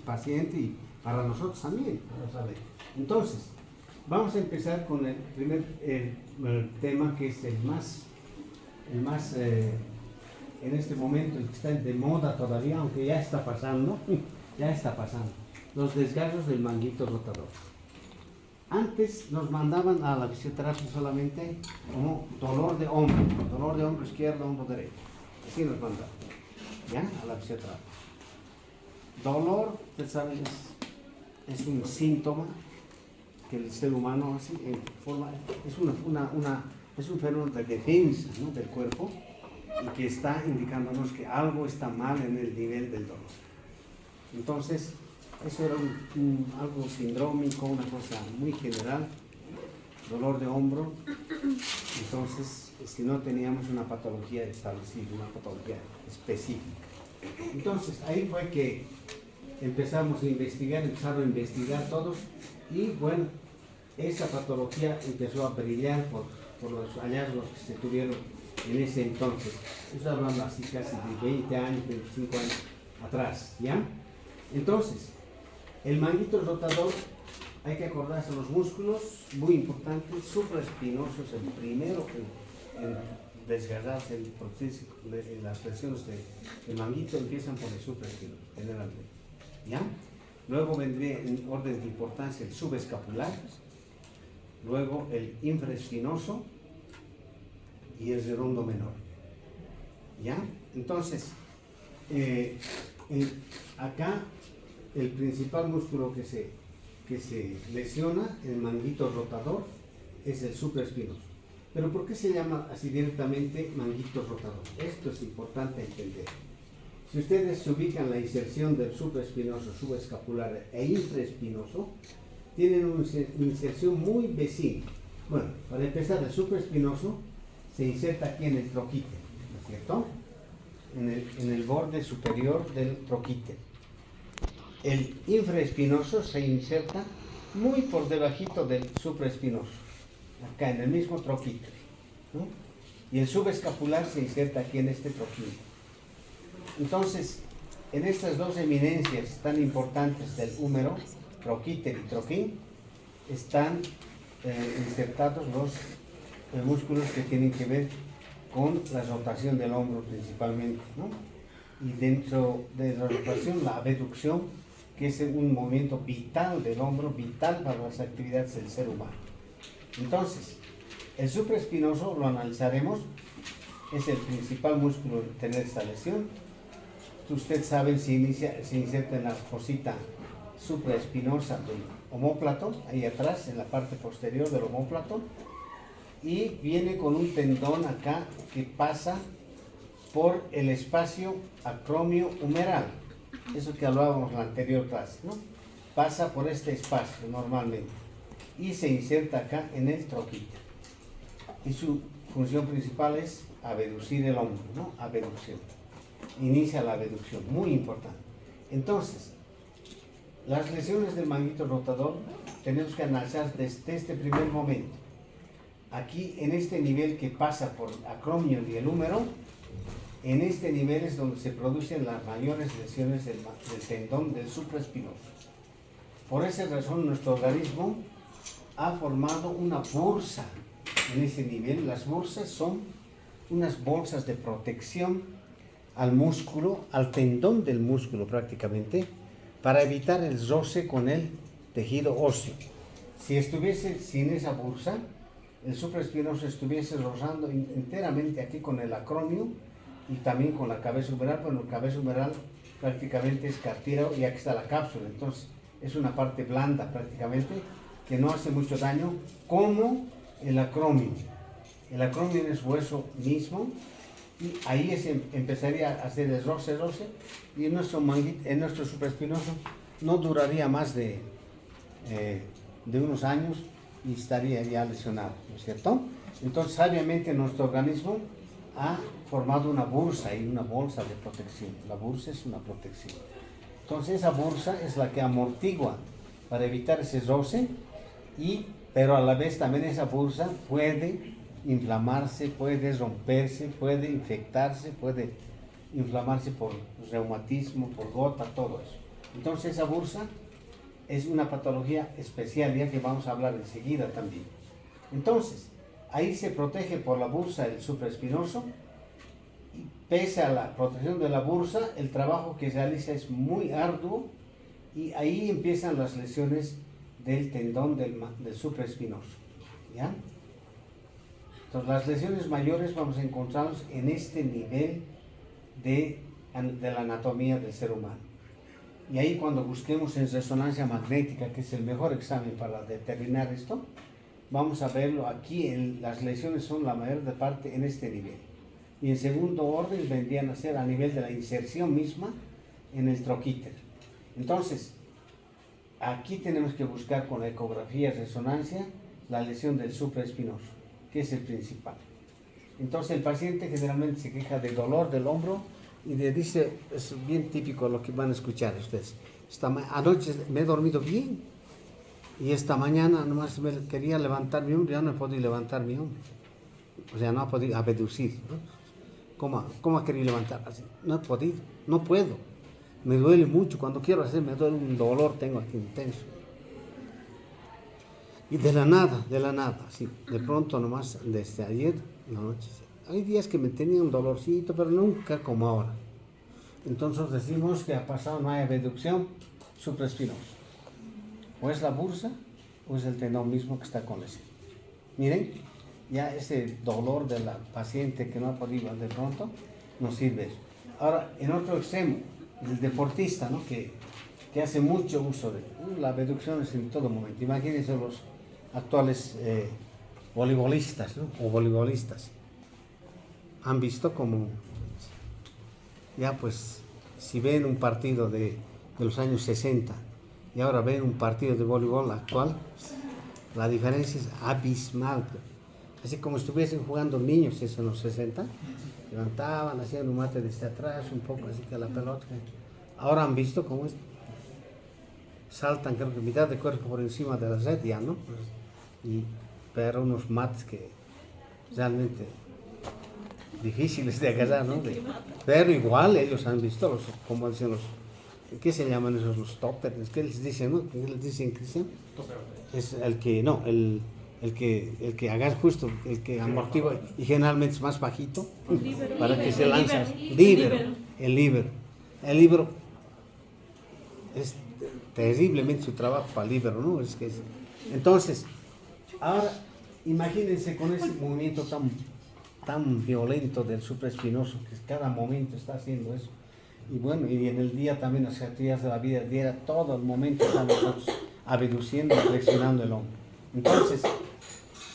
paciente y para nosotros también. Entonces, vamos a empezar con el primer el tema, que es el más en este momento, el que está de moda todavía, aunque ya está pasando, los desgarros del manguito rotador. Antes nos mandaban a la fisioterapia solamente como dolor de hombro izquierdo, hombro derecho. Así nos mandaban, ¿ya? A la fisioterapia. Dolor, ustedes saben, es un síntoma que el ser humano así, es un fenómeno de defensa, ¿no?, del cuerpo, y que está indicándonos que algo está mal en el nivel del dolor. Entonces, eso era algo sindrómico, una cosa muy general, dolor de hombro. Entonces, si no teníamos una patología establecida, una patología específica. Entonces, ahí fue que empezaron a investigar todos, y bueno, esa patología empezó a brillar por los hallazgos que se tuvieron en ese entonces. Estoy hablando así casi de 20 años, 25 años atrás, ¿ya? Entonces, el manguito rotador, hay que acordarse los músculos, muy importantes, supraespinosos, el primero en desgarrarse, en las lesiones del manguito empiezan por el supraespinoso, generalmente, ¿ya? Luego vendría en orden de importancia el subescapular, luego el infraespinoso y el redondo menor, ¿ya? Entonces, acá el principal músculo que se lesiona, el manguito rotador, es el supraespinoso. Pero ¿por qué se llama así directamente manguito rotador? Esto es importante entender. Si ustedes se ubican la inserción del supraespinoso, subescapular e infraespinoso, tienen una inserción muy vecina. Bueno, para empezar, el supraespinoso se inserta aquí en el troquíter, ¿no es cierto? En el borde superior del troquíter. El infraespinoso se inserta muy por debajito del supraespinoso, acá en el mismo troquíter, ¿no? Y el subescapular se inserta aquí en este troquíter. Entonces, en estas dos eminencias tan importantes del húmero, troquíter y troquín, están insertados los músculos que tienen que ver con la rotación del hombro principalmente, ¿no? Y dentro de la rotación, la abducción, que es un movimiento vital del hombro, vital para las actividades del ser humano. Entonces, el supraespinoso lo analizaremos, es el principal músculo en tener esta lesión. Ustedes saben, se inserta en la fosita supraespinosa del omóplato, ahí atrás, en la parte posterior del omóplato, y viene con un tendón acá que pasa por el espacio acromio humeral, eso que hablábamos en la anterior clase, ¿no? Pasa por este espacio normalmente y se inserta acá en el troquíter, y su función principal es abducir el hombro, ¿no? Abducción. Inicia la abducción, muy importante. Entonces, las lesiones del manguito rotador tenemos que analizar desde este primer momento. Aquí, en este nivel que pasa por acromio y el húmero, en este nivel es donde se producen las mayores lesiones del tendón del supraespinoso. Por esa razón, nuestro organismo ha formado una bursa en ese nivel. Las bursas son unas bolsas de protección al músculo, al tendón del músculo prácticamente, para evitar el roce con el tejido óseo. Si estuviese sin esa bursa, el supraespinoso estuviese rozando enteramente aquí con el acromio y también con la cabeza humeral. Bueno, la cabeza humeral prácticamente es cartílago y aquí está la cápsula, entonces es una parte blanda prácticamente que no hace mucho daño, como el acromio. El acromio es hueso mismo, y ahí empezaría a hacer el roce, y en nuestro supraespinoso no duraría más de unos años y estaría ya lesionado, ¿no es cierto? Entonces, sabiamente nuestro organismo ha formado una bursa y una bolsa de protección. La bursa es una protección. Entonces, esa bursa es la que amortigua para evitar ese roce, pero a la vez también esa bursa puede inflamarse, puede romperse, puede infectarse, puede inflamarse por reumatismo, por gota, todo eso. Entonces esa bursa es una patología especial, ya que vamos a hablar enseguida también. Entonces, ahí se protege por la bursa el supraespinoso, y pese a la protección de la bursa, el trabajo que se realiza es muy arduo, y ahí empiezan las lesiones del tendón del supraespinoso, ¿ya? Entonces, las lesiones mayores vamos a encontrarlos en este nivel de la anatomía del ser humano. Y ahí cuando busquemos en resonancia magnética, que es el mejor examen para determinar esto, vamos a verlo aquí, las lesiones son la mayor de parte en este nivel. Y en segundo orden vendrían a ser a nivel de la inserción misma en el troquíter. Entonces, aquí tenemos que buscar con ecografía y resonancia la lesión del supraespinoso, que es el principal. Entonces el paciente generalmente se queja de dolor del hombro y le dice, es bien típico lo que van a escuchar ustedes: anoche me he dormido bien y esta mañana nomás me quería levantar mi hombro, ya no he podido levantar mi hombro. O sea, no ha podido abducir, ¿no? ¿Cómo ha querido levantar? Así, no he podido, no puedo. Me duele mucho, cuando quiero hacer me duele un dolor, tengo aquí intenso. Y de la nada, así, de pronto nomás, desde ayer, la noche, hay días que me tenía un dolorcito, pero nunca como ahora. Entonces decimos que ha pasado, no hay abducción supraespinosa. O es la bursa, o es el tendón mismo que está con lesión. Miren, ya ese dolor de la paciente que no ha podido de pronto, nos sirve eso. Ahora, en otro extremo, el deportista, ¿no? que hace mucho uso de la abducción es en todo momento. Imagínense los actuales voleibolistas, ¿no? O voleibolistas. Han visto como, ya pues, si ven un partido de los años 60 y ahora ven un partido de voleibol actual, la diferencia es abismal. Así como estuviesen jugando niños eso en los 60, levantaban, hacían un mate desde atrás, un poco así que la pelota. Ahora han visto cómo es, saltan, creo que mitad de cuerpo por encima de la red ya, ¿no? Pero unos mates que realmente difíciles de agarrar, ¿no? Pero igual ellos han visto, como dicen los, ¿qué se llaman esos? Los toppers, ¿qué les dicen, no? ¿Qué les dicen, Cristian? Es el que, no, el que agarra justo, el que amortigua, y generalmente es más bajito, para que se lanza. El líbero es terriblemente su trabajo para el líbero, ¿no? Entonces, ahora imagínense con ese movimiento tan violento del supraespinoso, que cada momento está haciendo eso. Y bueno, y en el día también las actividades de la vida diaria, todo el momento estamos nosotros abduciendo y flexionando el hombro. Entonces,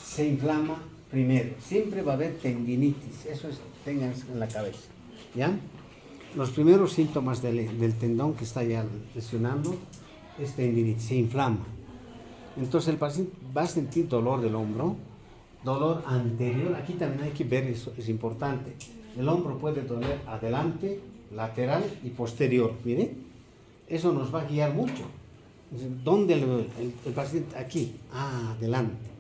se inflama primero. Siempre va a haber tendinitis, eso tengan en la cabeza, ¿ya? Los primeros síntomas del tendón que está ya lesionando es tendinitis, se inflama. Entonces el paciente va a sentir dolor del hombro, dolor anterior. Aquí también hay que ver, eso es importante. El hombro puede doler adelante, lateral y posterior. Miren, eso nos va a guiar mucho. ¿Dónde le duele? El paciente aquí, adelante.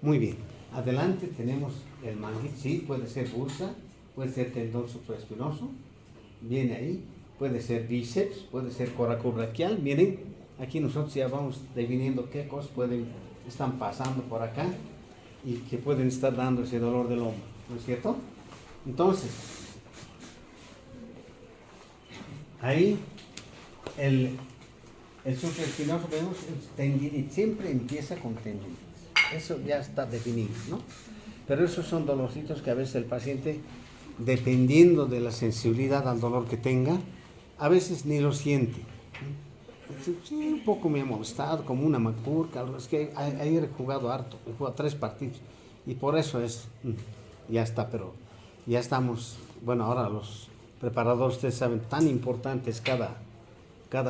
Muy bien, adelante tenemos el manguito, sí, puede ser bursa, puede ser tendón supraespinoso, viene ahí, puede ser bíceps, puede ser coracobraquial. Miren, aquí nosotros ya vamos definiendo qué cosas están pasando por acá y que pueden estar dando ese dolor del hombro, ¿no es cierto? Entonces, ahí el supraespinoso, vemos, tendinitis, siempre empieza con tendinitis, eso ya está definido, ¿no? Pero esos son dolorcitos que a veces el paciente, dependiendo de la sensibilidad al dolor que tenga, a veces ni lo siente. Sí, un poco me ha molestado, como una macurca, algo. Es que ayer he jugado harto, he jugado 3 partidos, y por eso ya está, pero ya estamos, bueno, ahora los preparadores, ustedes saben, tan importante es cada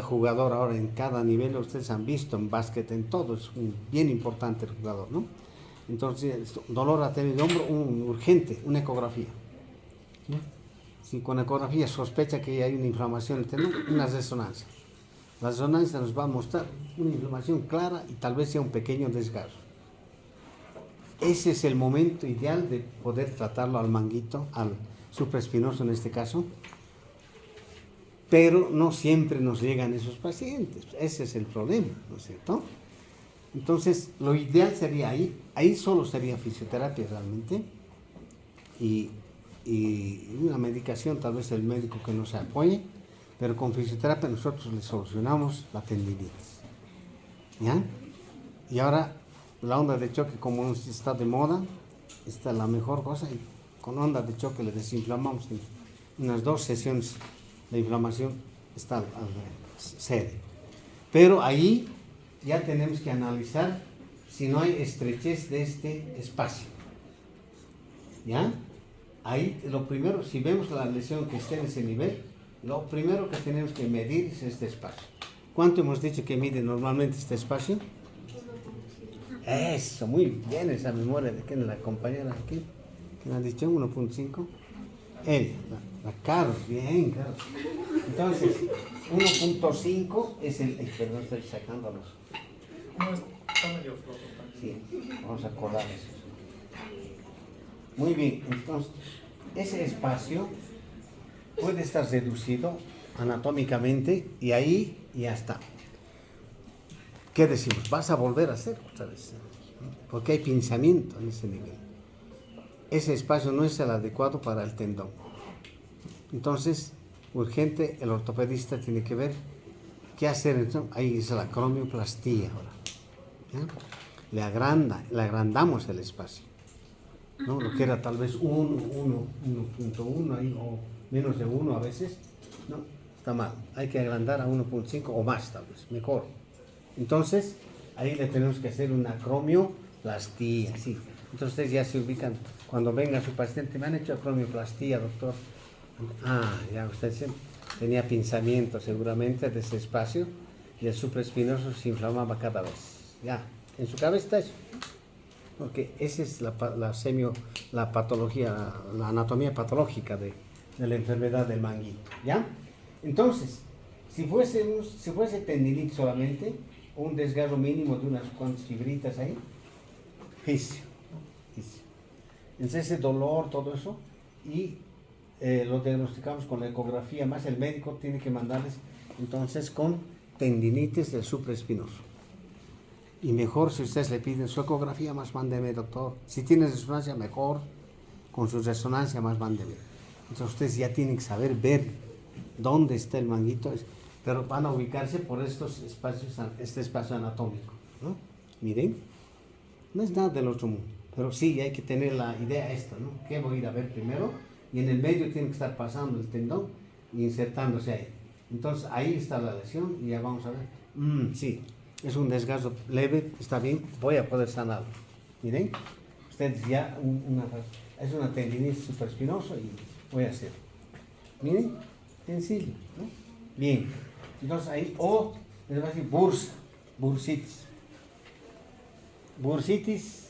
jugador ahora en cada nivel. Ustedes han visto en básquet, en todo, es bien importante el jugador, ¿no? Entonces, dolor lateral de hombro, urgente, una ecografía. Si con ecografía sospecha que hay una inflamación en el tendón, una resonancia. La resonancia nos va a mostrar una inflamación clara y tal vez sea un pequeño desgarro. Ese es el momento ideal de poder tratarlo al manguito, al supraespinoso en este caso. pero no siempre nos llegan esos pacientes. Ese es el problema, ¿no es cierto? Entonces, lo ideal sería ahí solo sería fisioterapia realmente, y una medicación, tal vez el médico que nos apoye, pero con fisioterapia nosotros le solucionamos la tendinitis. ¿Ya? Y ahora, la onda de choque, como está de moda, esta es la mejor cosa, y con onda de choque le desinflamamos en unas 2 sesiones. La inflamación está cede. Pero ahí ya tenemos que analizar si no hay estrechez de este espacio. ¿Ya? Ahí lo primero, si vemos la lesión que esté en ese nivel, lo primero que tenemos que medir es este espacio. ¿Cuánto hemos dicho que mide normalmente este espacio? Eso, muy bien, esa memoria de que la compañera aquí, que me ha dicho 1.5. Él, la Carlos, bien, Carlos. Entonces, 1.5 es el. Perdón, estoy sacando los. No, está medio flojo. Sí, vamos a colar eso. Muy bien, entonces, ese espacio puede estar reducido anatómicamente y ahí ya está. ¿Qué decimos? Vas a volver a hacer otra vez, porque hay pinzamiento en ese nivel. Ese espacio no es el adecuado para el tendón. Entonces, urgente, el ortopedista tiene que ver qué hacer. Entonces, ahí es la cromioplastía ahora. ¿Ya? Le agrandamos el espacio, ¿no? Lo que era tal vez 1.1 ahí, o menos de 1 a veces, no, está mal. Hay que agrandar a 1.5 o más tal vez, mejor. Entonces, ahí le tenemos que hacer una cromioplastía, sí. Entonces ustedes ya se ubican, cuando venga su paciente, me han hecho cromioplastía, doctor. Ah, ya usted tenía pinzamiento seguramente de ese espacio y el supraespinoso se inflamaba cada vez. Ya, en su cabeza está eso. Porque esa es la patología, la anatomía patológica de la enfermedad del manguito. ¿Ya? Entonces, si fuese tendinitis solamente, un desgarro mínimo de unas cuantas fibritas ahí, fisio. Entonces ese dolor, todo eso, y lo diagnosticamos con la ecografía, más el médico tiene que mandarles entonces con tendinitis del supraespinoso. Y mejor si ustedes le piden su ecografía, más mándeme, doctor. Si tiene resonancia, mejor, con su resonancia, más mándeme. Entonces ustedes ya tienen que saber ver dónde está el manguito, pero van a ubicarse por estos espacios, este espacio anatómico, ¿no? Miren, no es nada del otro mundo, pero sí hay que tener la idea esta, ¿no? ¿Qué voy a ir a ver primero? Y en el medio tiene que estar pasando el tendón y insertándose ahí. Entonces ahí está la lesión y ya vamos a ver. Sí, es un desgaste leve, está bien, voy a poder sanarlo. Miren, ustedes ya es una tendinitis supraespinosa y voy a hacer. Miren, sencillo, ¿no? Bien, entonces ahí, les va a decir bursitis. Bursitis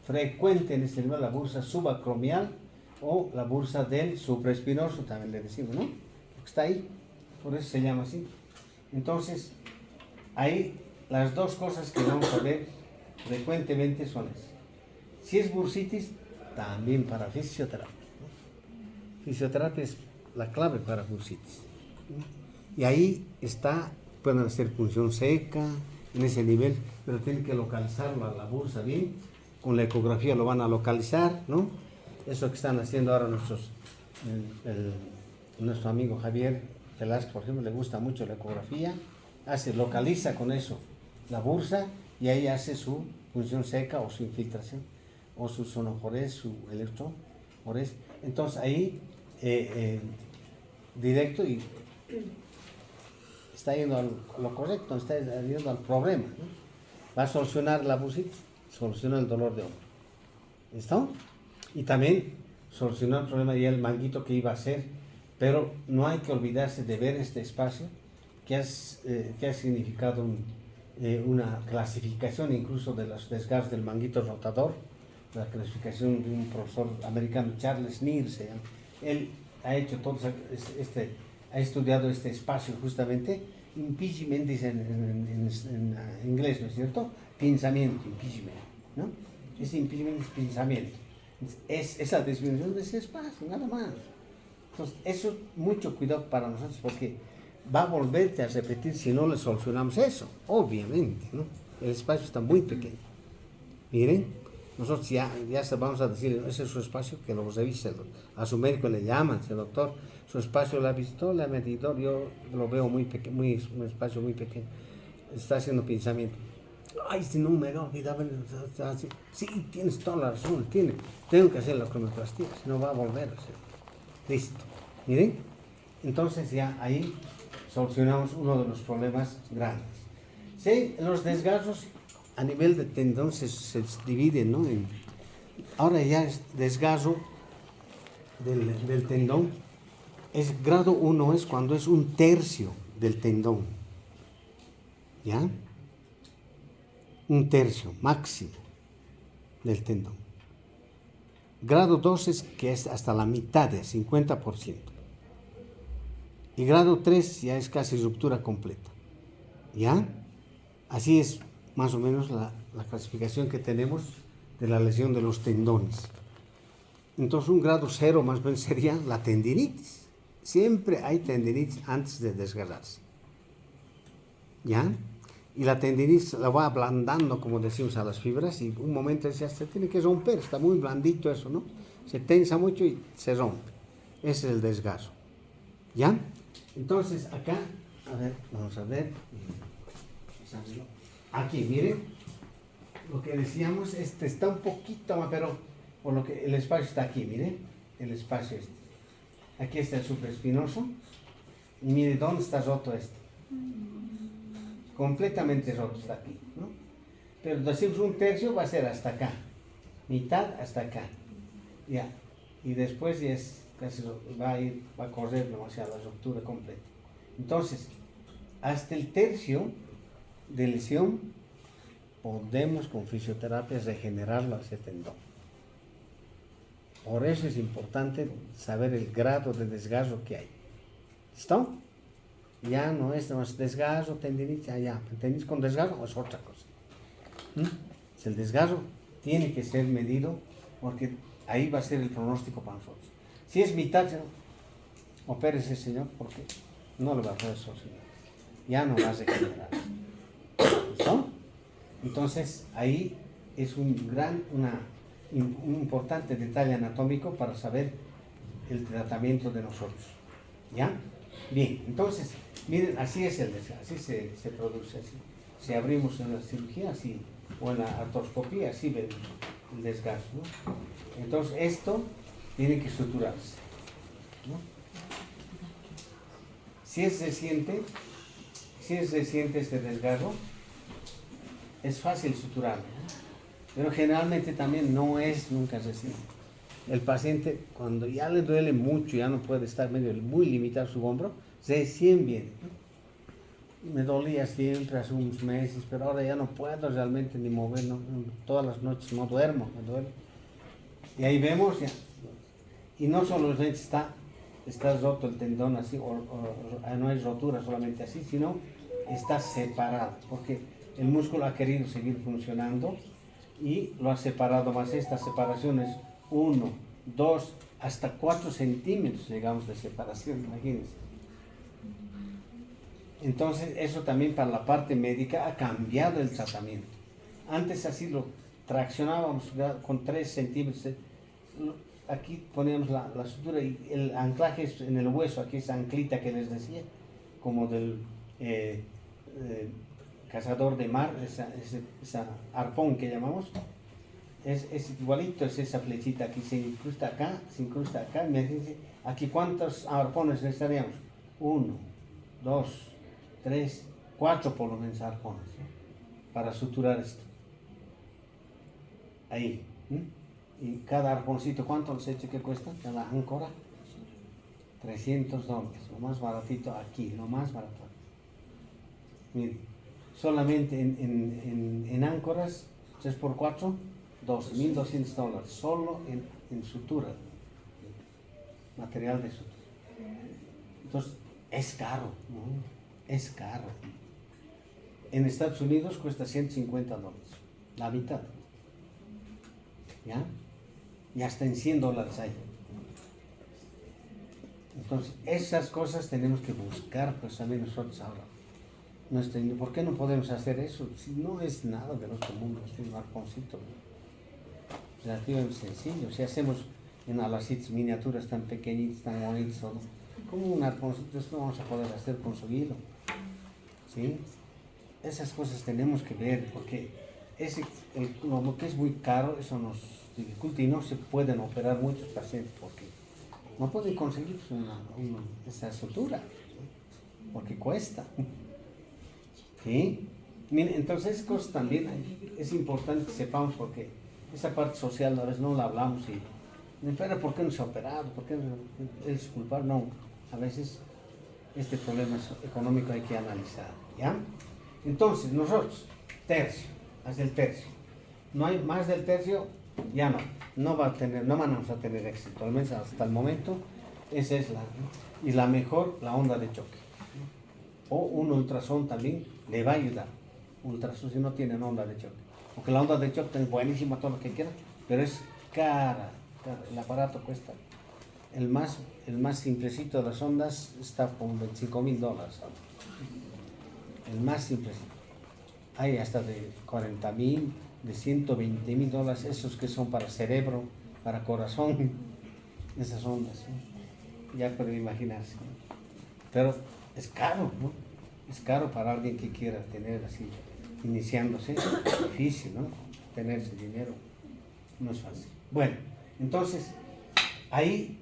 frecuente en este nivel, la bursa subacromial o la bursa del supraespinoso, también le decimos, ¿no? Está ahí, por eso se llama así. Entonces, ahí las dos cosas que vamos a ver frecuentemente son esas. Si es bursitis, también para fisioterapia, ¿no? Fisioterapia es la clave para bursitis, ¿no? Y ahí pueden hacer punción seca en ese nivel, pero tienen que localizar la bursa bien. Con la ecografía lo van a localizar, ¿no? Eso que están haciendo ahora nuestro amigo Javier Velázquez, por ejemplo, le gusta mucho la ecografía, localiza con eso la bursa y ahí hace su punción seca o su infiltración, o su sonoforés, su electroforés. Entonces ahí, directo, y está yendo a lo correcto, está yendo al problema, ¿no? Va a solucionar la bursitis, soluciona el dolor de hombro. ¿Listo? Y también solucionar el problema y el manguito que iba a hacer, pero no hay que olvidarse de ver este espacio que ha significado una clasificación incluso de los desgastes del manguito rotador, la clasificación de un profesor americano, Charles Neal se llama. Él ha hecho todo ha estudiado este espacio justamente, impingement dice en inglés, ¿no es cierto? Pinzamiento, impingement, ¿no? Ese impingement es pinzamiento. Es la disminución de ese espacio, nada más. Entonces, eso mucho cuidado para nosotros, porque va a volverte a repetir si no le solucionamos eso, obviamente, ¿no? El espacio está muy pequeño. Miren, nosotros ya vamos a decir, ese es su espacio, que lo revise. A su médico le llaman, el doctor, su espacio la visitó, le ha medido, yo lo veo muy pequeño, un espacio muy pequeño. Está haciendo pensamiento. Ay, si no me olvidaba. Sí, tienes toda la razón, tengo que hacer la cronoplastía, si no va a volver a hacer. Listo. Miren, entonces ya ahí solucionamos uno de los problemas grandes. Sí, los desgarros a nivel de tendón se dividen, ¿no? Ahora ya es desgarro del tendón. Es grado 1 es cuando es 1/3 del tendón. ¿Ya? 1/3 máximo del tendón. Grado 2 es que es hasta la mitad, de 50%. Y grado 3 ya es casi ruptura completa. ¿Ya? Así es más o menos la clasificación que tenemos de la lesión de los tendones. Entonces un grado 0 más bien sería la tendinitis. Siempre hay tendinitis antes de desgarrarse. ¿Ya? Y la tendinitis la va ablandando, como decimos, a las fibras, y un momento ya se tiene que romper, está muy blandito eso, ¿no? Se tensa mucho y se rompe. Ese es el desgarro. ¿Ya? Entonces acá, a ver, vamos a ver. Aquí, miren, lo que decíamos, está un poquito más, pero por lo que el espacio está aquí, miren, el espacio este. Aquí está el supraespinoso, y mire dónde está roto este. Completamente roto está aquí, ¿no? Pero decimos 1/3 va a ser hasta acá, mitad hasta acá, ya, y después ya es casi va a correr demasiado la ruptura completa. Entonces, hasta el 1/3 de lesión podemos con fisioterapia regenerarlo ese tendón. Por eso es importante saber el grado de desgarro que hay. ¿Listo? Ya no es desgarro, tendinitis, ya. Tendinitis con desgarro es otra cosa. El desgarro tiene que ser medido porque ahí va a ser el pronóstico para nosotros. Si es mitad, opérese, señor, porque no lo va a poder solucionar. Ya no va a regenerar. ¿Listo? Entonces, ahí es un importante detalle anatómico para saber el tratamiento de nosotros. ¿Ya? Bien, entonces, miren, así es el desgarro, así se produce, así. Si abrimos en la cirugía, así, o en la artroscopía, así vemos el desgarro, ¿no? Entonces, esto tiene que suturarse, ¿no? Si es reciente este desgarro, es fácil suturarlo, ¿no? Pero generalmente también no es nunca reciente. El paciente, cuando ya le duele mucho, ya no puede estar muy limitado su hombro, recién viene, ¿no? Me dolía siempre hace unos meses, pero ahora ya no puedo realmente ni mover, ¿no? Todas las noches no duermo, me duele. Y ahí vemos, ya. Y no solamente está roto el tendón así, no es rotura solamente así, sino está separado, porque el músculo ha querido seguir funcionando y lo ha separado más. Esta separación es 1, 2, hasta 4 centímetros, digamos, de separación, imagínense. Entonces, eso también para la parte médica ha cambiado el tratamiento. Antes así lo traccionábamos con 3 centímetros. Aquí poníamos la sutura y el anclaje es en el hueso, aquí esa anclita que les decía, como del cazador de mar, esa arpón que llamamos. Es igualito, es esa flechita aquí, se incrusta acá, imagínense, aquí ¿cuántos arpones necesitaríamos? 1, 2, 3, 4 por lo menos arpones, ¿no? Para suturar esto. Ahí. Y cada arponcito, ¿cuánto les he dicho que cuesta? Cada áncora, $300, lo más baratito aquí, lo más barato. Miren, solamente en áncoras, 3 por 4, $2,200, solo en sutura, material de sutura. Entonces, es caro, ¿no? Es caro. En Estados Unidos cuesta $150, la mitad. ¿Ya? Y hasta en $100 hay. Entonces, esas cosas tenemos que buscar, pues también nosotros ahora. ¿Por qué no podemos hacer eso? Si no es nada del otro mundo, es un arponcito, ¿no? Relativamente sencillo. Si hacemos en alacitas miniaturas tan pequeñitas, tan bonitas, todo, como un arponcito, eso no vamos a poder hacer con su hilo. ¿Sí? Esas cosas tenemos que ver, porque lo que es muy caro, eso nos dificulta y no se pueden operar muchos pacientes, porque no pueden conseguir esa sutura, porque cuesta. ¿Sí? Miren, entonces esas cosas también es importante que sepamos, porque esa parte social a veces no la hablamos y, pero ¿por qué no se ha operado? ¿Por qué no es culpable? No, a veces este problema económico hay que analizar, ¿ya? Entonces, nosotros, tercio, haz el tercio. No hay más del tercio, ya no vamos a tener éxito, al menos hasta el momento. Esa es la mejor, la onda de choque. O un ultrasonido también le va a ayudar. Ultrasonido si no tienen onda de choque. Porque la onda de choque es buenísima, todo lo que quieran, pero es cara. El aparato cuesta. El más simplecito de las ondas está por $25,000. El más simplecito. Hay hasta de 40,000, de $120,000, esos que son para cerebro, para corazón, esas ondas, ¿no? Ya pueden imaginarse, ¿no? Pero es caro, ¿no? Es caro para alguien que quiera tener así, iniciándose, es difícil, ¿no? Tener ese dinero no es fácil. Bueno, entonces, ahí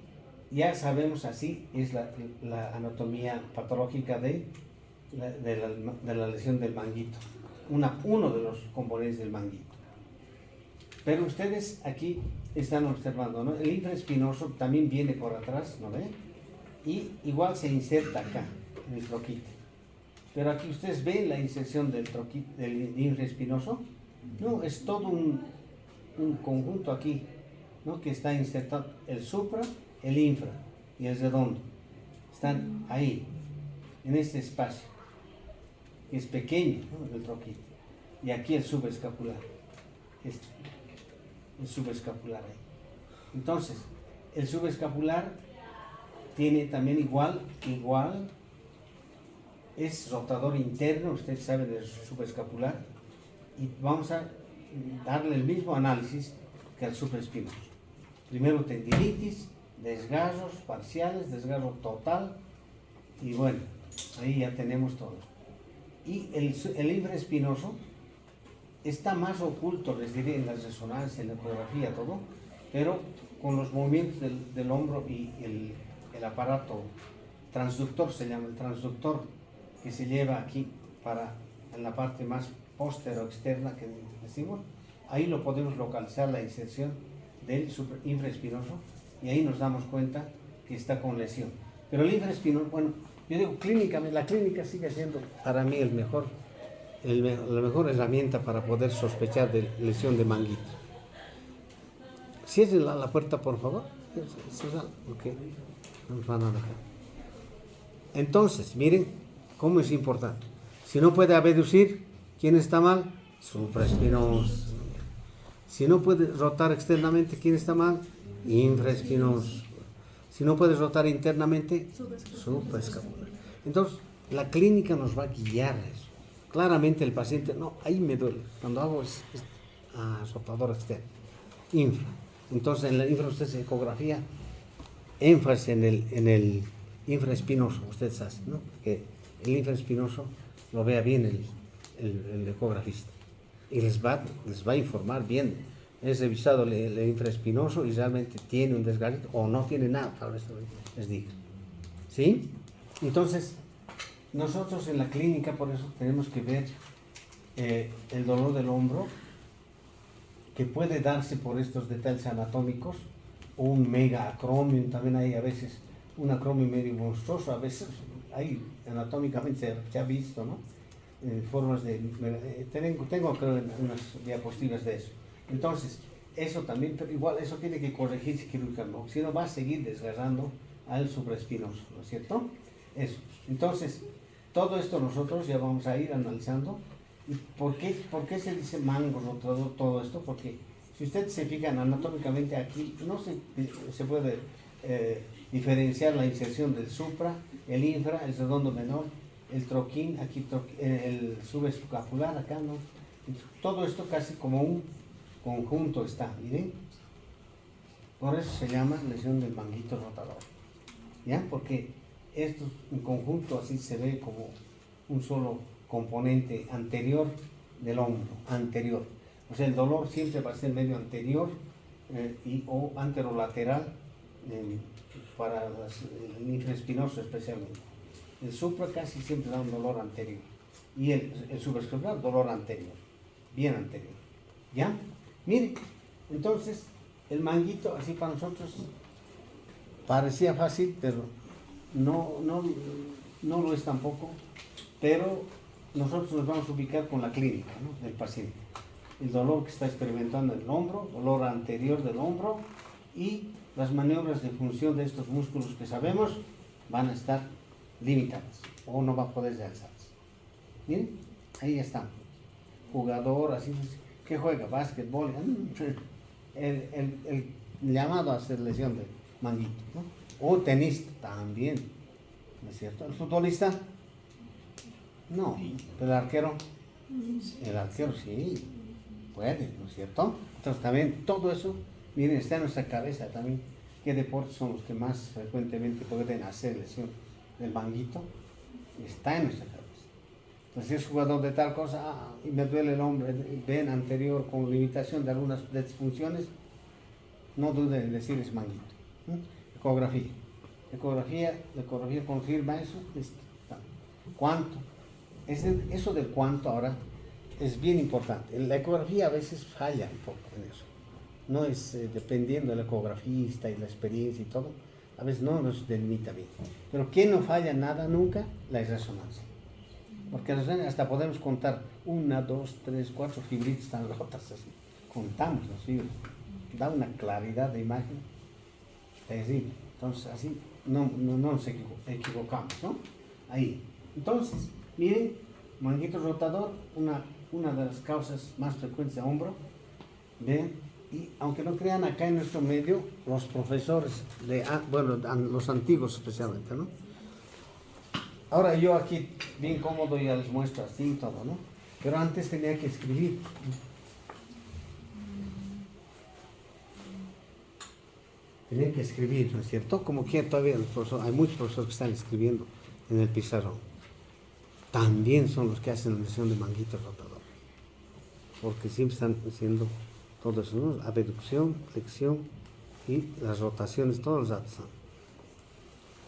ya sabemos, así es la anatomía patológica de la lesión del manguito, uno de los componentes del manguito. Pero ustedes aquí están observando, ¿no? El infraespinoso también viene por atrás, ¿no ven? Y igual se inserta acá, en el troquite. Pero aquí ustedes ven la inserción del infraespinoso. No, es todo un conjunto aquí, ¿no? Que está insertado el supra, el infra y el redondo. Están ahí, en este espacio, que es pequeño, ¿no? El troquite. Y aquí el subescapular. El subescapular ahí. Entonces, el subescapular tiene también igual, es rotador interno, usted sabe del subescapular, y vamos a darle el mismo análisis que al supraespinoso. Primero tendinitis, desgarros parciales, desgarro total, y bueno, ahí ya tenemos todo. Y el infraespinoso está más oculto, les diré, en las resonancias, en la ecografía, todo, pero con los movimientos del hombro y el aparato transductor, se llama el transductor, que se lleva aquí en la parte más póstero externa que decimos, ahí lo podemos localizar, la inserción del infraespinoso, y ahí nos damos cuenta que está con lesión. Pero el infraespinoso, bueno, yo digo clínicamente, la clínica sigue siendo para mí la mejor herramienta para poder sospechar de lesión de manguito. Cierren la puerta, por favor. Ok, nos van a dejar. Entonces, miren cómo es importante. Si no puede abducir, ¿quién está mal? Supraespinoso. Si no puede rotar externamente, ¿quién está mal? Infraespinoso. Si no puede rotar internamente, supraescapular. Entonces, la clínica nos va a guiar a eso. Claramente el paciente, no, ahí me duele. Cuando hago rotador externo, infra. Entonces, en la infra usted hace ecografía, énfasis en el infraespinoso, ustedes hacen, ¿no? Que el infraespinoso lo vea bien el ecografista. Y les va a informar bien. Es revisado el infraespinoso y realmente tiene un desgarrito o no tiene nada, tal vez les diga. ¿Sí? Entonces, nosotros en la clínica, por eso tenemos que ver el dolor del hombro, que puede darse por estos detalles anatómicos, o un mega acromion, también hay a veces un acromion medio monstruoso, a veces hay anatómicamente se ha visto, ¿no? Formas de... tengo creo unas diapositivas de eso. Entonces, eso también, pero igual eso tiene que corregirse quirúrgicamente, si no va a seguir desgarrando al supraespinoso, ¿no es cierto? Eso. Entonces, todo esto nosotros ya vamos a ir analizando. ¿Y por qué se dice mango rotador todo esto? Porque si ustedes se fijan anatómicamente aquí, no se puede diferenciar la inserción del supra, el infra, el redondo menor, el troquín, aquí el subescapular acá, ¿no? Todo esto casi como un conjunto está, miren. Por eso se llama lesión del manguito rotador, ¿ya? Porque esto en conjunto así se ve como un solo componente anterior del hombro, anterior. O sea, el dolor siempre va a ser medio anterior o anterolateral para el infraespinoso especialmente. El supra casi siempre da un dolor anterior y el subescapular dolor anterior, bien anterior. ¿Ya? Miren, entonces el manguito así para nosotros parecía fácil, pero no lo es tampoco, pero nosotros nos vamos a ubicar con la clínica, ¿no?, del paciente. El dolor que está experimentando en el hombro, dolor anterior del hombro, y las maniobras de función de estos músculos que sabemos van a estar limitadas o no va a poder alzarse. Miren, ahí está. Jugador así que juega básquetbol, el llamado a hacer lesión de manguito, ¿no? O tenista también, ¿no es cierto? El futbolista no, pero el arquero sí puede, ¿no es cierto? Entonces también todo eso, miren, está en nuestra cabeza también. ¿Qué deportes son los que más frecuentemente pueden hacer lesión del manguito? Está en nuestra cabeza. Entonces, si es jugador de tal cosa, y me duele el hombro, ven anterior con limitación de algunas disfunciones, no dude en decir es manguito. Ecografía. La ecografía confirma eso. Listo. ¿Cuánto? Eso del cuánto ahora es bien importante. La ecografía a veces falla un poco en eso. No es dependiendo del ecografista y la experiencia y todo, a veces no nos delimita bien. Pero ¿quién no falla nada nunca? La resonancia. Porque hasta podemos contar 1, 2, 3, 4 fibritas tan rotas así. Contamos las fibras. Da una claridad de imagen terrible. Entonces así no nos equivocamos, ¿no? Ahí. Entonces, miren, manguito rotador, una de las causas más frecuentes de hombro. ¿Ven? Y aunque no crean, acá en nuestro medio, los profesores, los antiguos especialmente, ¿no? Ahora yo aquí, bien cómodo, ya les muestro así y todo, ¿no? Pero antes tenía que escribir. Tenía que escribir, ¿no es cierto? Como que todavía hay muchos profesores que están escribiendo en el pizarrón. También son los que hacen la lesión de manguito rotador. Porque siempre están haciendo todo eso, ¿no? Abducción, flexión y las rotaciones, todos los datos.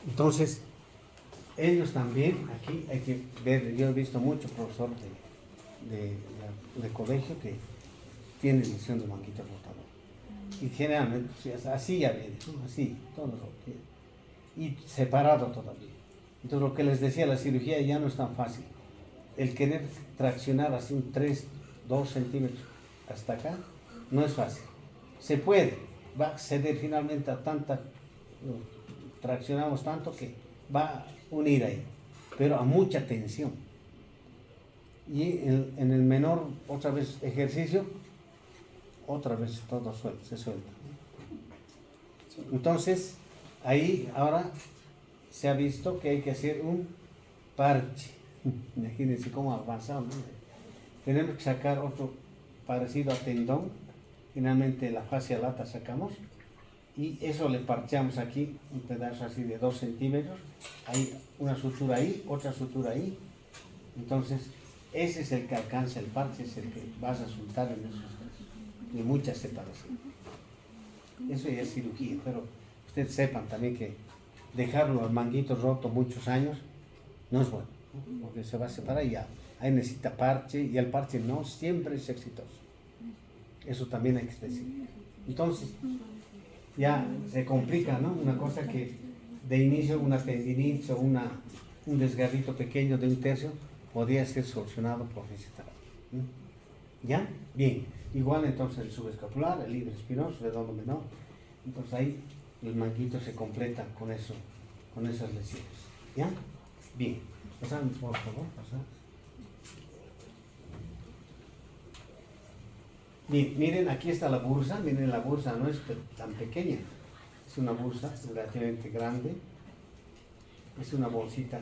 Entonces, ellos también, aquí hay que ver, yo he visto muchos profesores de colegio que tienen lesión de manguito rotador. Y generalmente, así ya ven, ¿no? Así, todos lo tienen. Y separado todavía. Entonces, lo que les decía, la cirugía ya no es tan fácil. El querer traccionar así un 2 centímetros hasta acá, no es fácil. Se puede, va a ceder finalmente a traccionamos tanto que va a unir ahí, pero a mucha tensión. Y en el menor, otra vez ejercicio, otra vez todo se suelta. Entonces, ahí ahora se ha visto que hay que hacer un parche. Imagínense cómo avanzamos, ¿no? Tenemos que sacar otro parecido a tendón. Finalmente la fascia lata sacamos y eso le parcheamos aquí un pedazo así de 2 centímetros. Hay una sutura ahí, otra sutura ahí. Entonces, ese es el que alcanza el parche, es el que va a resultar en esos casos de mucha separación. Eso ya es cirugía, pero ustedes sepan también que dejarlo al manguito roto muchos años no es bueno, ¿no? Porque se va a separar y ya. Ahí necesita parche y el parche no siempre es exitoso. Eso también hay que especificar. Entonces, ya se complica, ¿no? Una cosa que de inicio una tendinitis o un desgarrito pequeño de 1/3 podría ser solucionado por fisioterapia. ¿Ya? Bien. Igual entonces el subescapular, el libre espinoso, redondo menor. Entonces ahí el manguito se completa con eso, con esas lesiones. ¿Ya? Bien. Pasan, por favor, pasan. Bien, miren, aquí está la bursa. Miren, la bursa no es tan pequeña. es una bursa relativamente grande, es una bolsita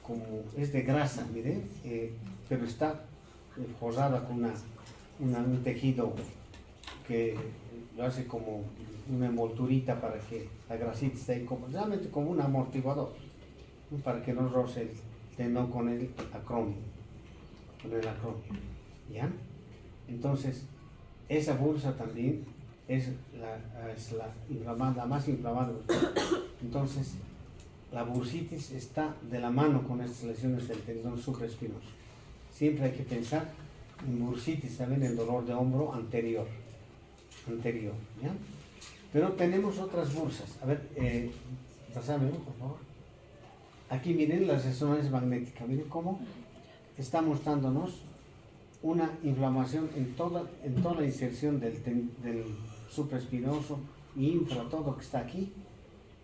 como, es de grasa, miren, pero está forrada con un tejido que lo hace como una envolturita para que la grasita esté ahí como, realmente como un amortiguador, ¿no? Para que no roce el tendón con el acromio, ¿ya? Entonces, esa bursa también es la más inflamada. Entonces, la bursitis está de la mano con estas lesiones del tendón supraespinoso. Siempre hay que pensar en bursitis, también el dolor de hombro anterior, ¿ya? Pero tenemos otras bursas. A ver, pasame, ¿no? Por favor. Aquí miren las resonancias magnéticas, miren cómo está mostrándonos una inflamación en toda la inserción del supraespinoso y infra, todo que está aquí,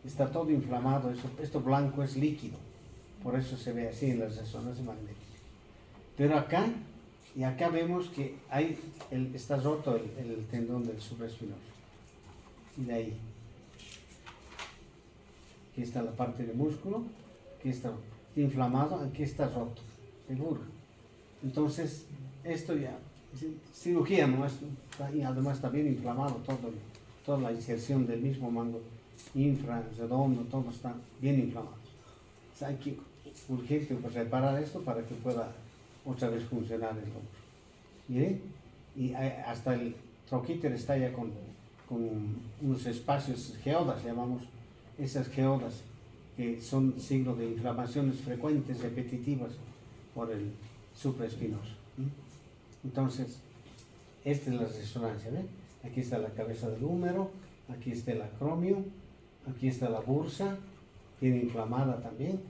está todo inflamado. Esto blanco es líquido, por eso se ve así en las resonancias magnéticas. Pero acá vemos que está roto el tendón del supraespinoso. Y de ahí, aquí está la parte del músculo, aquí está inflamado, aquí está roto, seguro. Entonces, esto ya, cirugía, ¿no? Y además está bien inflamado, toda la inserción del mismo mango infra, redondo, todo está bien inflamado. O sea, hay que urgente reparar esto para que pueda otra vez funcionar el hombro. Miren, y hasta el troquíter está ya con unos espacios, geodas llamamos, esas geodas que son signos de inflamaciones frecuentes, repetitivas por el supraespinoso. Entonces, esta es la resonancia, ¿ven? Aquí está la cabeza del húmero, aquí está el acromio, aquí está la bursa, tiene inflamada también,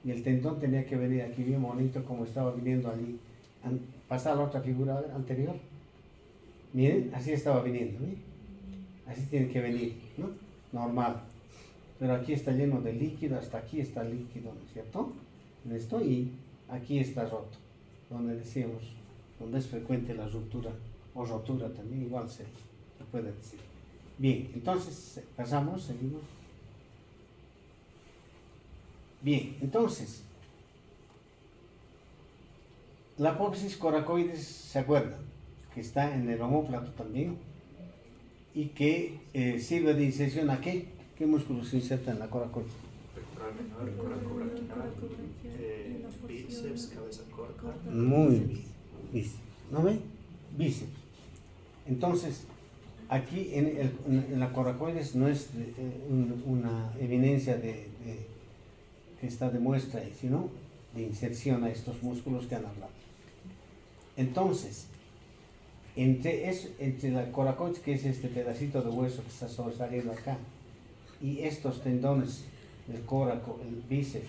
y el tendón tenía que venir aquí bien bonito como estaba viniendo allí. Pasa a la otra figura anterior. Miren, así estaba viniendo, ¿sí? Así tiene que venir, ¿no? Normal. Pero aquí está lleno de líquido, hasta aquí está líquido, ¿no es cierto? En esto, y aquí está roto, donde decíamos, donde es frecuente la ruptura, o rotura también, igual se puede decir. Bien, entonces, pasamos, seguimos. Bien, entonces, la apófisis coracoides, ¿se acuerdan? Que está en el omóplato también y que sirve de inserción ¿a qué? ¿Qué músculo se inserta en la coracoides? Pectoral menor, coracobraquial, bíceps, cabeza corta. Muy bien, bíceps, ¿no ve? Bíceps. Entonces, aquí en la coracoides no es una evidencia que está de muestra ahí, sino de inserción a estos músculos que han hablado. Entonces, entre la coracoides, que es este pedacito de hueso que está sobresaliendo acá, y estos tendones del coraco, el bíceps,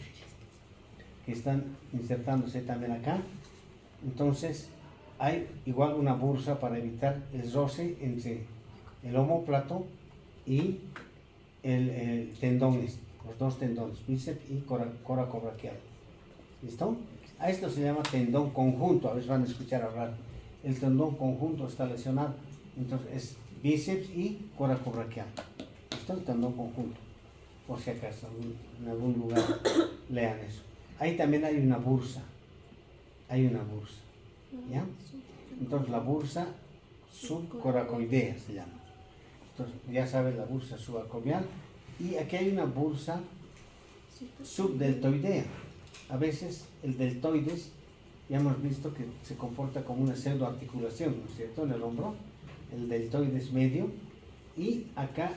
que están insertándose también acá, entonces hay igual una bursa para evitar el roce entre el omóplato y el tendón, los dos tendones, bíceps y coracobraquial. ¿Listo? A esto se llama tendón conjunto, a veces van a escuchar hablar. El tendón conjunto está lesionado, entonces es bíceps y coracobraquial. ¿Listo? El tendón conjunto, por si acaso en algún lugar lean eso. Ahí también hay una bursa, ¿ya? Entonces la bursa subcoracoidea se llama. Entonces ya sabes, la bursa subacromial, y aquí hay una bursa subdeltoidea. A veces el deltoides, ya hemos visto que se comporta como una pseudoarticulación, ¿no es cierto?, en el hombro, el deltoides medio, y acá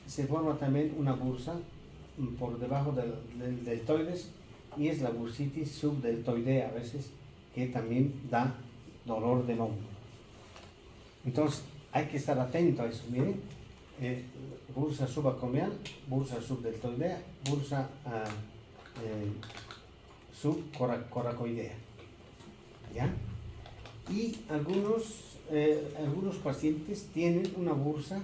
se forma también una bursa por debajo del deltoides, y es la bursitis subdeltoidea a veces, que también da dolor del hombro. Entonces hay que estar atento a eso. Miren, bursa subacromial, bursa subdeltoidea, bursa subcoracoidea, ¿ya? Y algunos pacientes tienen una bursa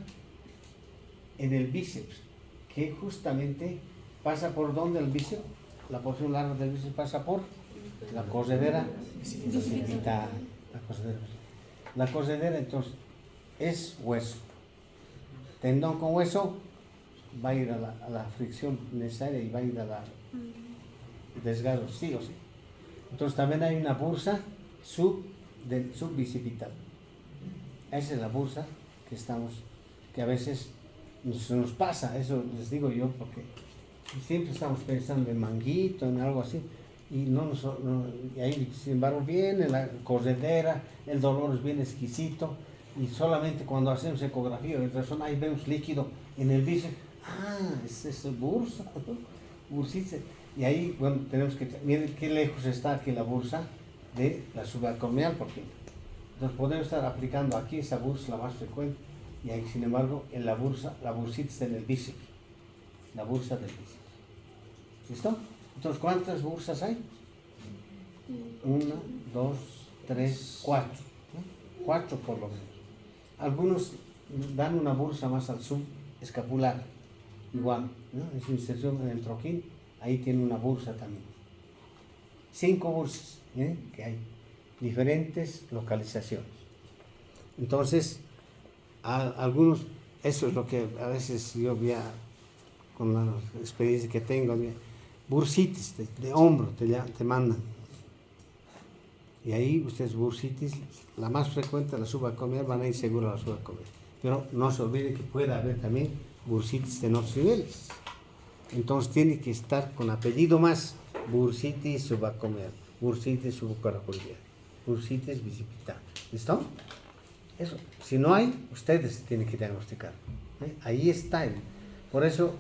en el bíceps, que justamente pasa por donde el bíceps, la porción larga del bíceps pasa por la corredera bicipital, la corredera entonces es hueso, tendón con hueso, va a ir a la fricción necesaria y va a ir a la desgarro, sí o sí. Entonces también hay una bursa subbicipital. Esa es la bursa que a veces nos pasa, eso les digo yo, porque siempre estamos pensando en manguito, en algo así, y y ahí sin embargo viene la corredera, el dolor es bien exquisito, y solamente cuando hacemos ecografía de ultrasonido, ahí vemos líquido en el bíceps, es bursa, bursita, y ahí, bueno, tenemos que, miren qué lejos está aquí la bursa de la subacromial, porque nos podemos estar aplicando aquí esa bursa la más frecuente, y ahí, sin embargo, en la bursita está en el bíceps, la bursa del bíceps. ¿Listo? Entonces, ¿cuántas bursas hay? 1, 2, 3, 4. ¿No? 4 por lo menos. Algunos dan una bursa más al subescapular, igual, ¿no? Es una inserción en el troquín, ahí tiene una bursa también. 5 bursas, que hay, diferentes localizaciones. Entonces, algunos, eso es lo que a veces yo veía con la experiencia que tengo, bursitis de hombro te mandan. Y ahí ustedes bursitis, la más frecuente, la subacromial, van a ir seguro a la subacromial. Pero no se olviden que puede haber también bursitis en otros niveles. Entonces tiene que estar con apellido más, bursitis subacromial, bursitis subcoracoidea, bursitis bicipital. ¿Listo? Eso. Si no hay, ustedes tienen que diagnosticar. Ahí está. Por eso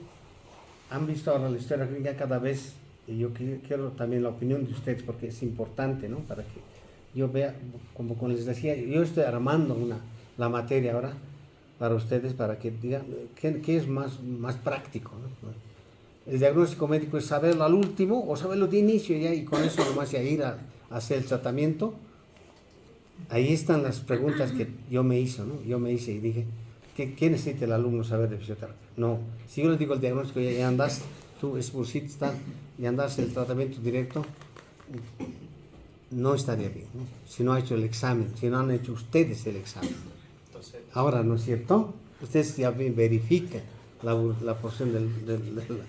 han visto ahora la historia clínica cada vez, y yo quiero también la opinión de ustedes, porque es importante, ¿no? Para que yo vea, como les decía, yo estoy armando la materia ahora para ustedes, para que digan qué es más práctico, ¿no? El diagnóstico médico es saberlo al último o saberlo de inicio ya, y con eso nomás ya ir a hacer el tratamiento. Ahí están las preguntas que yo me hice, ¿no? Yo me hice y dije, ¿qué necesita el alumno saber de fisioterapia? No, si yo les digo el diagnóstico, ya andas, tú es bursitis, y andas el tratamiento directo, no estaría bien, ¿no? Si no ha hecho el examen, si no han hecho ustedes el examen. Entonces, Ahora, ¿no es cierto? Ustedes ya verifican la porción de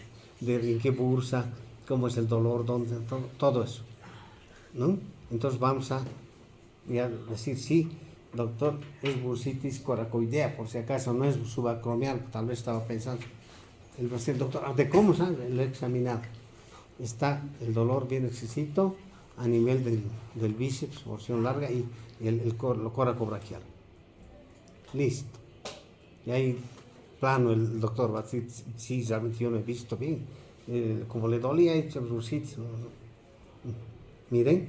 en qué bursa, cómo es el dolor, dónde, todo eso, ¿no? Entonces vamos a decir, sí, doctor, es bursitis coracoidea, por si acaso no es subacromial, tal vez estaba pensando. El paciente, doctor, ¿de cómo sabe? Lo he examinado. Está el dolor bien excesito a nivel del bíceps, porción larga, y lo coracobraquial. Listo. Y ahí, plano, el doctor va a decir, sí, realmente yo no he visto bien. Como le dolía, he hecho bursitis. Miren,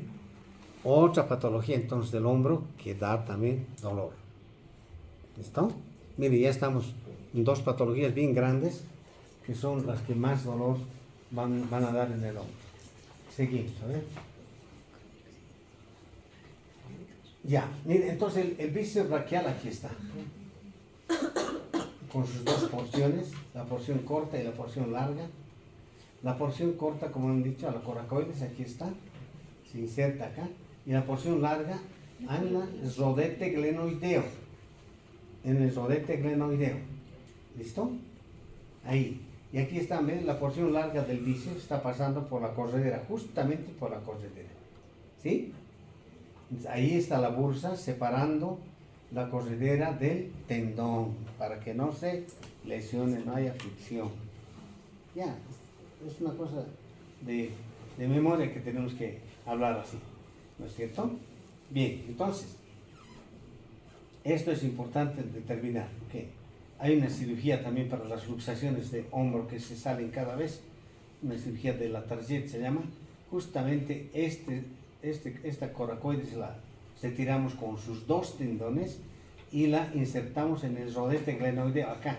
otra patología entonces del hombro que da también dolor. ¿Listo? Mire, ya estamos en 2 patologías bien grandes que son las que más dolor van a dar en el hombro. Seguimos, a ver. Ya, mire, entonces el bíceps braquial aquí está, con sus 2 porciones, la porción corta y la porción larga. La porción corta, como han dicho, a la coracoides, aquí está, se inserta acá, y la porción larga en el rodete glenoideo, ¿listo? Ahí. Y aquí está, ¿ven? La porción larga del bíceps está pasando por la corredera, justamente por la corredera, ¿sí? Ahí está la bursa separando la corredera del tendón, para que no se lesione, no haya fricción. Ya, es una cosa de memoria que tenemos que hablar así, ¿no es cierto? Bien, entonces, esto es importante determinar, que hay una cirugía también para las luxaciones de hombro que se salen cada vez, una cirugía de la target se llama, justamente esta coracoides la retiramos con sus 2 tendones y la insertamos en el rodete glenoideo acá.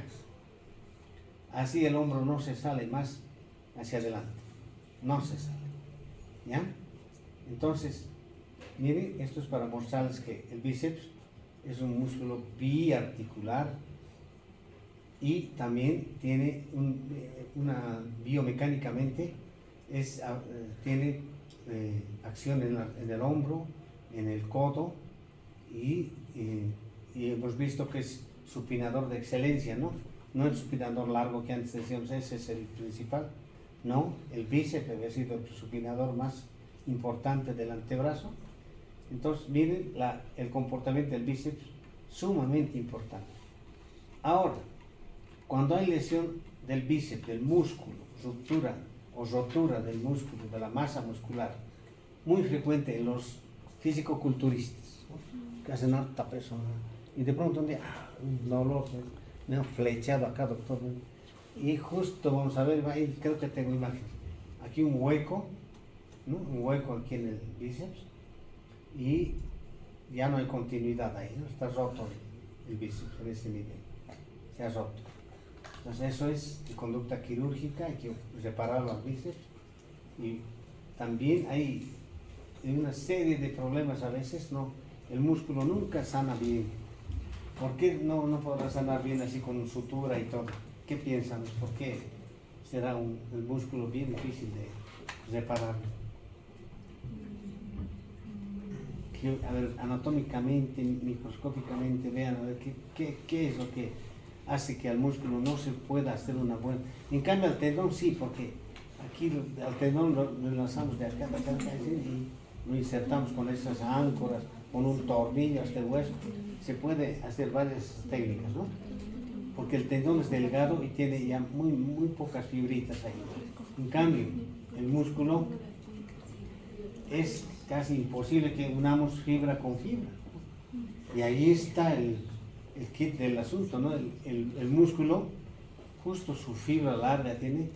Así el hombro no se sale más hacia adelante, no se sale, ¿ya? Entonces, miren, esto es para mostrarles que el bíceps es un músculo biarticular y también tiene biomecánicamente tiene acción en el hombro, en el codo, y hemos visto que es supinador de excelencia, ¿no? no el supinador largo que antes decíamos, ese es el principal, no, el bíceps había sido el supinador más importante del antebrazo. Entonces miren el comportamiento del bíceps, sumamente importante. Ahora, cuando hay lesión del bíceps, del músculo, ruptura o rotura del músculo, de la masa muscular, muy frecuente en los fisicoculturistas, ¿no? Que hacen harta peso, ¿no? Y de pronto un día, un dolor, ¿no? Me han flechado acá, doctor, ¿no? Y justo vamos a ver, ahí creo que tengo imágenes, aquí un hueco, ¿no? Un hueco aquí en el bíceps, y ya no hay continuidad ahí, ¿no? Está roto el bíceps en ese nivel, se ha roto. Entonces eso es de conducta quirúrgica, hay que reparar los bíceps. Y también hay una serie de problemas a veces, ¿no? El músculo nunca sana bien. ¿Por qué no podrá sanar bien así con sutura y todo? ¿Qué piensan? ¿Por qué será el músculo bien difícil de reparar? A ver, anatómicamente, microscópicamente, vean, a ver qué es lo que hace que al músculo no se pueda hacer una buena. En cambio al tendón sí, porque aquí al tendón lo lanzamos de acá y lo insertamos con esas áncoras, con un tornillo hasta el hueso. Se puede hacer varias técnicas, ¿no? Porque el tendón es delgado y tiene ya muy pocas fibritas ahí. En cambio, el músculo es casi imposible que unamos fibra con fibra. Y ahí está el kit del asunto, ¿no? El músculo, justo su fibra larga tiene,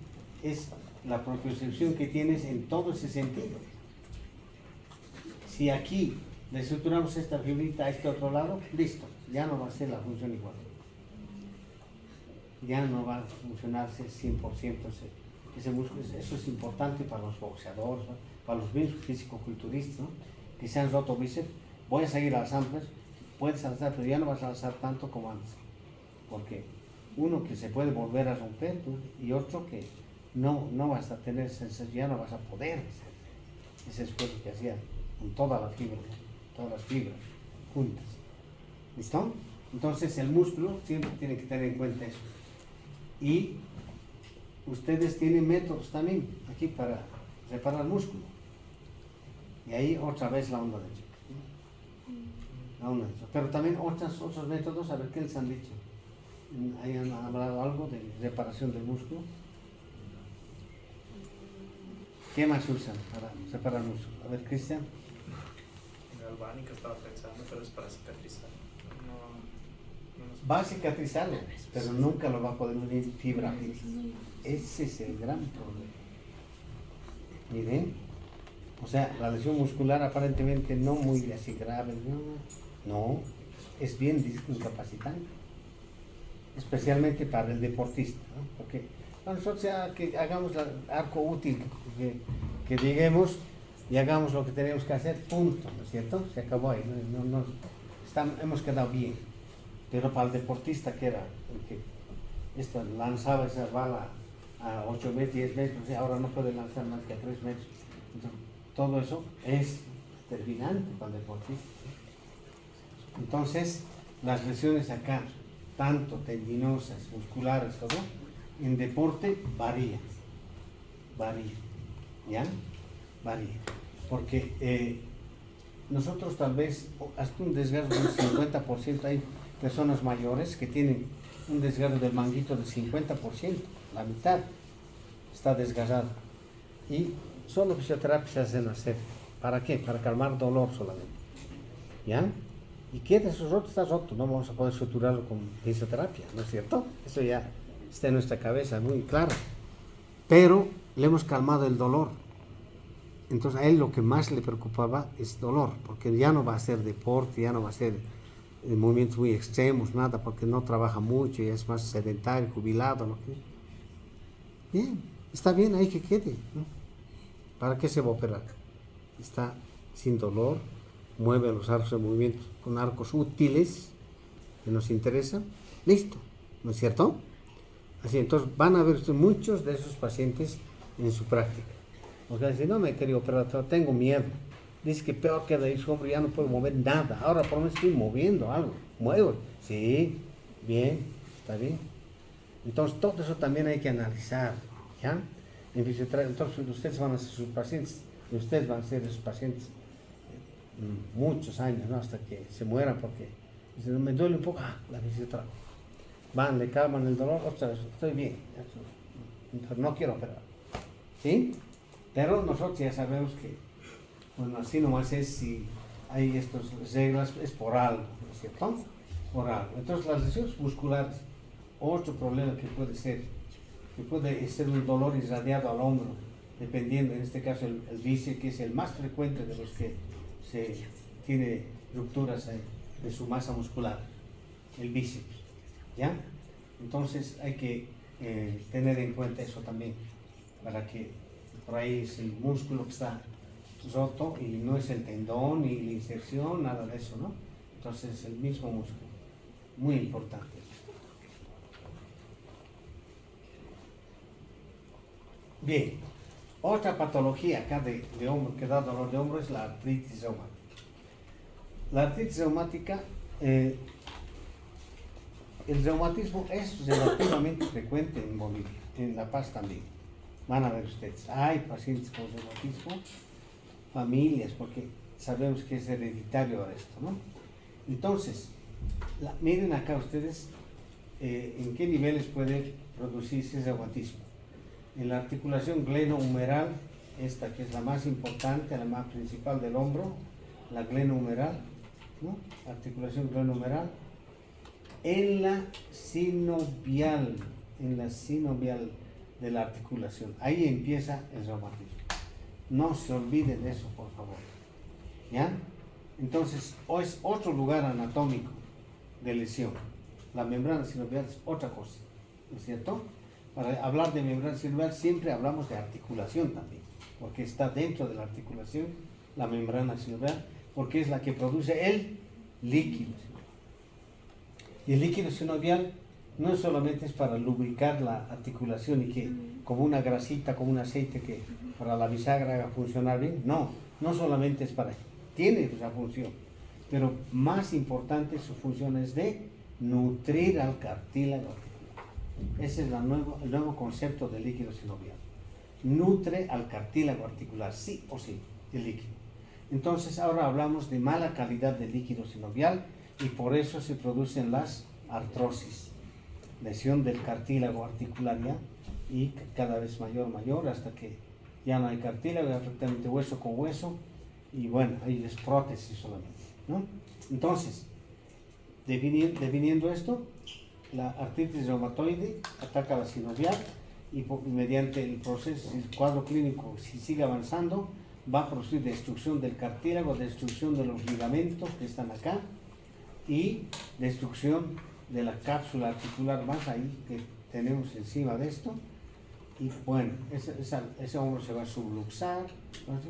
es la propiocepción que tienes en todo ese sentido. Si aquí le suturamos esta fibrita a este otro lado, listo, ya no va a ser la función igual. Ya no va a funcionarse 100% ese músculo. Eso es importante para los boxeadores, ¿no? Para los mismos fisicoculturistas, ¿no? Que se han roto bíceps. Voy a seguir alzando, puedes alzar, pero ya no vas a alzar tanto como antes. Porque uno que se puede volver a romper, ¿no? Y otro que no vas a tener sensación, ya no vas a poder hacer ese esfuerzo que hacía con toda la fibra, ¿no? Todas las fibras juntas. ¿Listo? Entonces el músculo siempre tiene que tener en cuenta eso. Y ustedes tienen métodos también aquí para reparar el músculo. Y ahí otra vez la onda de choque. La onda de choque. Pero también otros métodos, a ver qué les han dicho. ¿Hayan hablado algo de reparación del músculo? ¿Qué más usan para reparar el músculo? A ver, Cristian. Galvánica estaba pensando, pero es para cicatrizar. Va a cicatrizarlo, pero nunca lo va a poder unir fibra. Ese es el gran problema. Miren, o sea, la lesión muscular aparentemente no muy así grave, no, es bien incapacitante, especialmente para el deportista, ¿no? Porque nosotros ya que hagamos el arco útil, que lleguemos y hagamos lo que tenemos que hacer, punto, ¿no es cierto? Se acabó ahí, hemos quedado bien. Pero para el deportista que era el que lanzaba esa bala a 8 metros, 10 metros, y ahora no puede lanzar más que a 3 metros. Entonces, todo eso es determinante para el deportista. Entonces, las lesiones acá, tanto tendinosas, musculares, todo, en deporte varían. ¿Ya? Varían. Porque nosotros tal vez, hasta un desgarro del 50%, hay personas mayores que tienen un desgarro del manguito del 50%, la mitad está desgarrado. Y solo fisioterapia se hacen hacer. ¿Para qué? Para calmar dolor solamente. ¿Ya? Y queda eso roto, está roto. No vamos a poder suturarlo con fisioterapia, ¿no es cierto? Eso ya está en nuestra cabeza muy claro. Pero le hemos calmado el dolor. Entonces a él lo que más le preocupaba es dolor, porque ya no va a hacer deporte, ya no va a hacer movimientos muy extremos, nada, porque no trabaja mucho y es más sedentario, jubilado, ¿no? Bien, está bien, ahí que quede, ¿no? ¿Para qué se va a operar? Está sin dolor, mueve los arcos de movimiento con arcos útiles que nos interesan, listo, ¿no es cierto? Así, entonces van a ver muchos de esos pacientes en su práctica. Porque dicen, no me quería operar, tengo miedo. Dice que peor queda ahí, su hombro ya no puedo mover nada. Ahora por lo menos estoy moviendo algo. Muevo. Sí, bien, está bien. Entonces, todo eso también hay que analizar, ¿ya? En fisioterapia, entonces, ustedes van a ser sus pacientes, ustedes van a ser sus pacientes muchos años, ¿no? Hasta que se mueran, porque dicen, me duele un poco, la fisioterapia. Van, le calman el dolor, otra vez, estoy bien, no quiero operar, ¿sí? Pero nosotros ya sabemos que, bueno, así nomás es si hay estas reglas, es por algo, ¿no es cierto? Por algo. Entonces, las lesiones musculares, otro problema que puede ser un dolor irradiado al hombro, dependiendo, en este caso, el bíceps, que es el más frecuente de los que se tiene rupturas de su masa muscular, el bíceps, ¿ya? Entonces, hay que tener en cuenta eso también, para que por ahí es el músculo que está roto y no es el tendón ni la inserción, nada de eso, ¿no? Entonces, es el mismo músculo, muy importante. Bien, otra patología acá de hombro que da dolor de hombro es la artritis reumática. La artritis reumática, el reumatismo es relativamente frecuente en Bolivia, en La Paz también. Van a ver ustedes, hay pacientes con reumatismo, familias, porque sabemos que es hereditario esto, ¿no? Entonces, miren acá ustedes en qué niveles puede producirse reumatismo. En la articulación glenohumeral, esta que es la más importante, la más principal del hombro, la glenohumeral, ¿no? Articulación glenohumeral. En la sinovial de la articulación, ahí empieza el reumatismo. No se olviden de eso, por favor, ¿ya? Entonces, es otro lugar anatómico de lesión. La membrana sinovial es otra cosa, ¿no es cierto? Para hablar de membrana sinovial siempre hablamos de articulación también, porque está dentro de la articulación la membrana sinovial, porque es la que produce el líquido sinovial. Y el líquido sinovial no solamente es para lubricar la articulación y que como una grasita, como un aceite que para la bisagra haga funcionar bien, no solamente es para eso, tiene esa función, pero más importante su función es de nutrir al cartílago articular. Ese es el nuevo concepto de líquido sinovial. Nutre al cartílago articular, sí o sí, el líquido. Entonces ahora hablamos de mala calidad del líquido sinovial y por eso se producen las artrosis, lesión del cartílago articular ya, y cada vez mayor, hasta que ya no hay cartílago, ya prácticamente hueso con hueso, y bueno, ahí es prótesis solamente, ¿no? Entonces, definiendo esto, la artritis reumatoide ataca la sinovial y mediante el proceso, el cuadro clínico, si sigue avanzando, va a producir destrucción del cartílago, destrucción de los ligamentos que están acá y destrucción de la cápsula articular más ahí que tenemos encima de esto. Y bueno, ese hombro se va a subluxar, ¿no?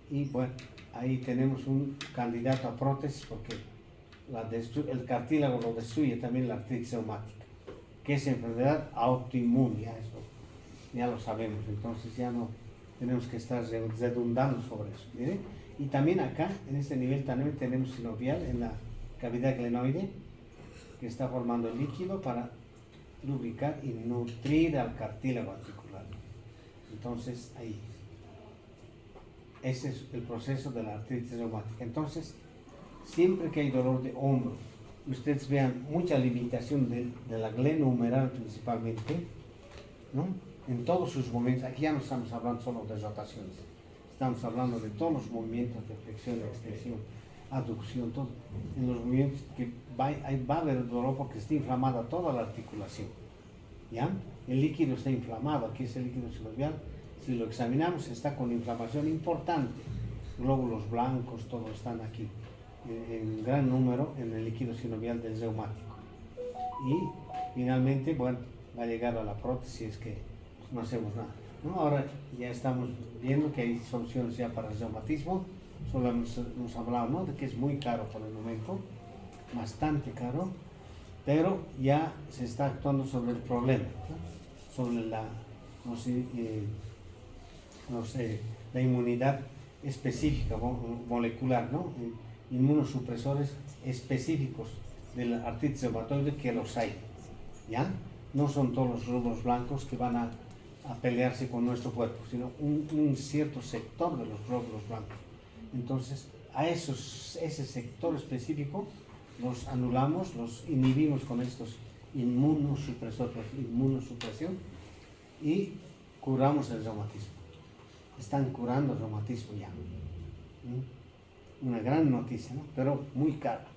Y bueno, ahí tenemos un candidato a prótesis porque el cartílago lo destruye también la artritis reumática, que es enfermedad autoinmune, ya lo sabemos, entonces ya no tenemos que estar redundando sobre eso. ¿Mire? Y también acá, en este nivel también tenemos sinovial en la cavidad glenoide, que está formando el líquido para lubricar y nutrir al cartílago articular. Entonces ahí, ese es el proceso de la artritis reumática. Entonces, siempre que hay dolor de hombro, ustedes vean mucha limitación de la glenohumeral principalmente, ¿no? En todos sus movimientos. Aquí ya no estamos hablando solo de rotaciones, estamos hablando de todos los movimientos de flexión, extensión, aducción, todo. En los movimientos que va a haber dolor porque está inflamada toda la articulación, ¿ya? El líquido está inflamado, aquí es el líquido sinovial. Si lo examinamos, está con inflamación importante, glóbulos blancos, todos están aquí en gran número en el líquido sinovial del reumático. Y finalmente, bueno, va a llegar a la prótesis que no hacemos nada, ¿no? Ahora ya estamos viendo que hay soluciones ya para el reumatismo. Solo hemos hablado, ¿no?, de que es muy caro por el momento, bastante caro, pero ya se está actuando sobre el problema, ¿no? Sobre la inmunidad específica, molecular, ¿no? Inmunosupresores específicos de la artritis reumatoide, que los hay, ¿ya? no son todos los glóbulos blancos que van a pelearse con nuestro cuerpo, sino un cierto sector de los glóbulos blancos. Entonces, ese sector específico los anulamos, los inhibimos con estos inmunosupresión y curamos el reumatismo. Están curando el reumatismo ya. Una gran noticia, ¿no? Pero muy cara.